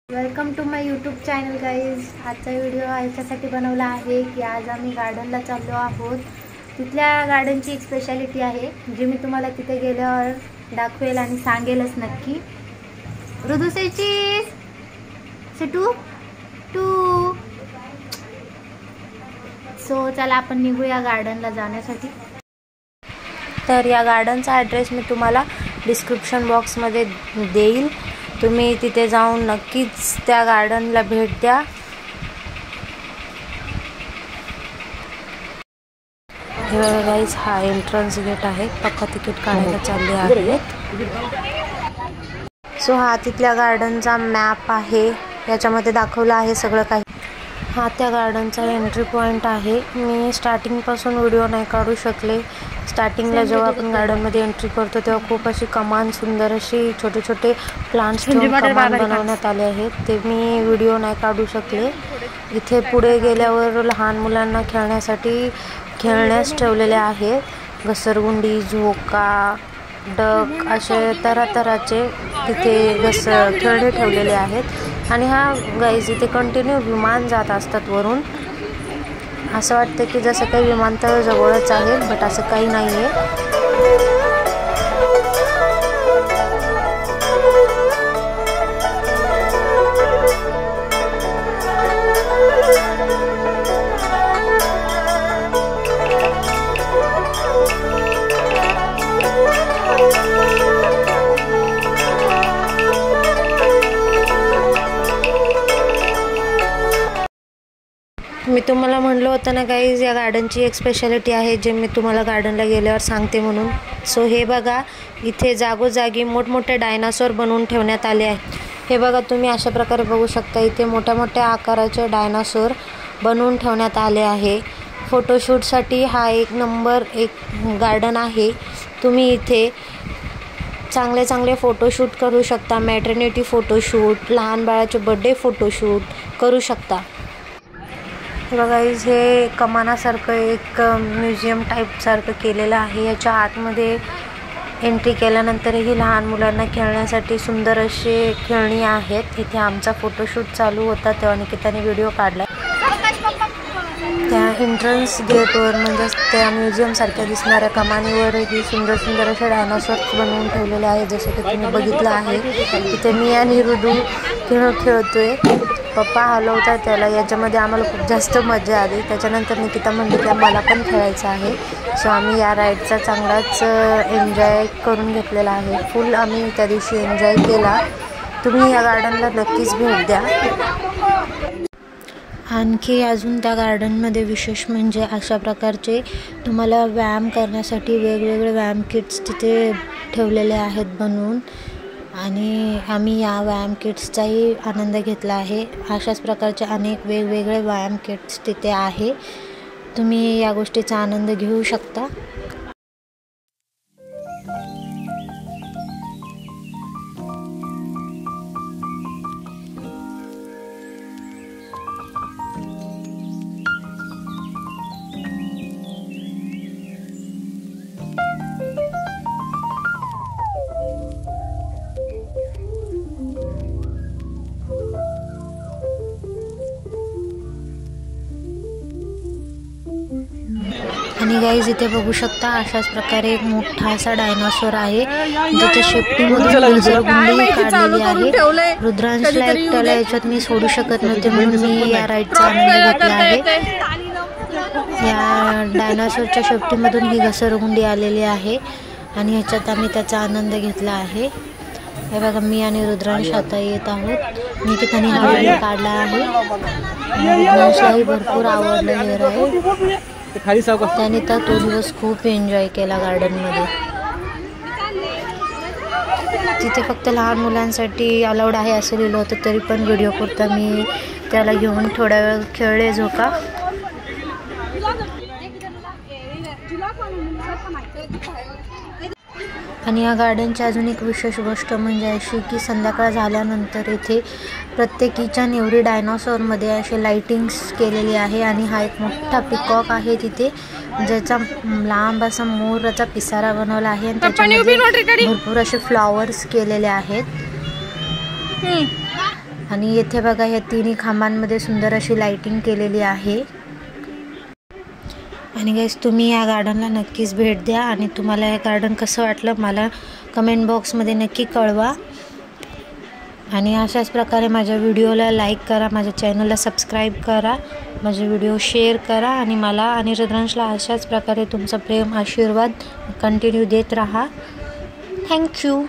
Welcome to my YouTube channel guys. आजचा video याच्यासाठी बनवला आहे की आज आम्ही गार्डनला चाललो आहोत। तिथल्या गार्डनची एक स्पेशालिटी आहे जी मी तुम्हाला तिथे गेल्यावर दाखवेल आणि सांगेलच नक्की। रुदुसेची सिटू टू सो चला आपण निघूया गार्डनला जाण्यासाठी। तर या गार्डनचा ॲड्रेस मी तुम्हाला डिस्क्रिप्शन बॉक्समध्ये देईल, तुम्ही तिथे जाऊन नक्कीच त्या गार्डनला भेट द्या। हे बघा गाईज, हा एंट्रन्स गेट आहे, पक्का तिकीट काढायला चालले आहेत। सो हा तिथल्या गार्डनचा मॅप आहे, याच्यामध्ये दाखवलं आहे सगळं काही। हा त्या गार्डनचा एंट्री पॉइंट आहे। मी स्टार्टिंगपासून व्हिडिओ नाही काढू शकले। स्टार्टिंगला जेव्हा आपण गार्डनमध्ये एंट्री करतो तेव्हा खूप अशी कमान, सुंदर अशी छोटे छोटे प्लांट्स ठेवून कमान बनवण्यात आले आहेत, ते मी व्हिडिओ नाही काढू शकले। इथे पुढे गेल्यावर लहान मुलांना खेळण्यासाठी खेळण्यास ठेवलेले आहेत। घसरगुंडी, झोका, डक असे तऱ्हातऱ्हाचे तिथे खेळणे ठेवलेले आहेत। आणि हा गाईज इथे कंटिन्यू विमान जात असतात वरून। असं वाटतं की जसं काही विमानतळ जवळच आहे, बट असं काही नाही आहे। मी तुम्हाला म्हणलं होतं ना गाईज, या गार्डनची एक स्पेशालिटी आहे जे मी तुम्हाला गार्डनला गेल्यावर सांगते म्हणून। सो हे बघा, इथे जागोजागी मोठमोठे डायनासोर बनवून ठेवण्यात आले आहेत। हे बघा, तुम्ही अशा प्रकारे बघू शकता, इथे मोठ्या मोठ्या आकाराचे डायनासोर बनवून ठेवण्यात आले आहे। फोटोशूटसाठी हा एक नंबर गार्डन आहे। तुम्ही इथे चांगले चांगले फोटोशूट करू शकता, मॅटर्निटी फोटोशूट, लहान बाळाचे बर्थडे फोटोशूट करू शकता। हे बघा, हे कमानासारखं एक म्युझियम टाईपसारखं केलेलं आहे। याच्या आतमध्ये एंट्री केल्यानंतरही लहान मुलांना खेळण्यासाठी सुंदर असे खेळणी आहेत। इथे आमचा फोटोशूट चालू होता तेव्हा निकिताने व्हिडिओ काढला। त्या एंट्रन्स गेटवर म्हणजे त्या म्युझियमसारख्या दिसणाऱ्या कमानीवरही सुंदर सुंदर असे डायनासोर्स बनवून ठेवलेले आहे, जसे की तुम्ही बघितलं आहे। इथे मी आणि रुदू खेळतोय, पप्पा हलवतात त्याला। याच्यामध्ये आम्हाला खूप जास्त मजा आली। त्याच्यानंतर निकिता म्हणली की मला पण खेळायचं आहे। सो आम्ही या राईडचा चांगलाच एन्जॉय करून घेतलेला आहे। फुल आम्ही त्या दिवशी एन्जॉय केला। तुम्ही या गार्डनला नक्कीच भेट द्या। आणखी अजून त्या गार्डनमध्ये विशेष म्हणजे अशा प्रकारचे तुम्हाला व्यायाम करण्यासाठी वेगवेगळे व्यायाम किट्स तिथे ठेवलेले आहेत बनवून, आणि आम्ही या व्यायाम किट्सचाही आनंद घेतला आहे। अशाच प्रकारचे अनेक वेगवेगळे व्यायाम किट्स तिथे आहे, तुम्ही या गोष्टीचा आनंद घेऊ शकता। आणि गाईज इथे बघू शकता, अशाच प्रकारे एक मोठा असा डायनासोर आहे ज्याच्या शेपटीमधून घसरगुंडी काढलेली आहे। रुद्रांशला एकट्याला याच्यात मी सोडू शकत नव्हते म्हणून मी या राईडचा आनंद घेतला आहे। या डायनासोरच्या शेपटीमधून ही घसरगुंडी आलेली आहे आणि ह्याच्यात आम्ही त्याचा आनंद घेतला आहे। हे बघा, मी आणि रुद्रांश आता येत आहोत। निकिताने हा व्हिडिओ काढला आहे, रुद्रांशलाही भरपूर आवडलं हे राईड। त्याने तर तो दिवस खूप एन्जॉय केला गार्डनमध्ये। तिथे फक्त लहान मुलांसाठी अलाउड आहे असं लिहिलं होतं, तरी पण व्हिडिओ पुरता मी त्याला घेऊन थोडा वेळ खेळले झोका। आणि या गार्डनची अजून एक विशेष गोष्ट म्हणजे अशी की संध्याकाळ झाल्यानंतर इथे प्रत्येक किचन एवढी डायनासोरमध्ये असे लाइटिंग्स केलेली आहे। आणि हा एक मोठा पिकॉक आहे तिथे, ज्याचा लांब असा मोराचा पिसारा बनवला आहे आणि त्याच्यामध्ये भरपूर असे फ्लॉवर्स केलेले आहेत। आणि येथे बघा ह्या तिन्ही खांबांमध्ये सुंदर अशी लाइटिंग केलेली आहे। आणि गाईस तुम्ही या गार्डनला नक्कीच भेट द्या आणि तुम्हाला हे गार्डन कसं वाटलं मला कमेंट बॉक्समध्ये नक्की कळवा। आणि अशाच प्रकारे माझ्या व्हिडिओला लाईक करा, माझ्या चॅनलला सबस्क्राईब करा, माझे व्हिडिओ शेअर करा आणि मला आणि रुद्रांशला अशाच प्रकारे तुमचा प्रेम आशीर्वाद कंटिन्यू देत राहा। थँक्यू।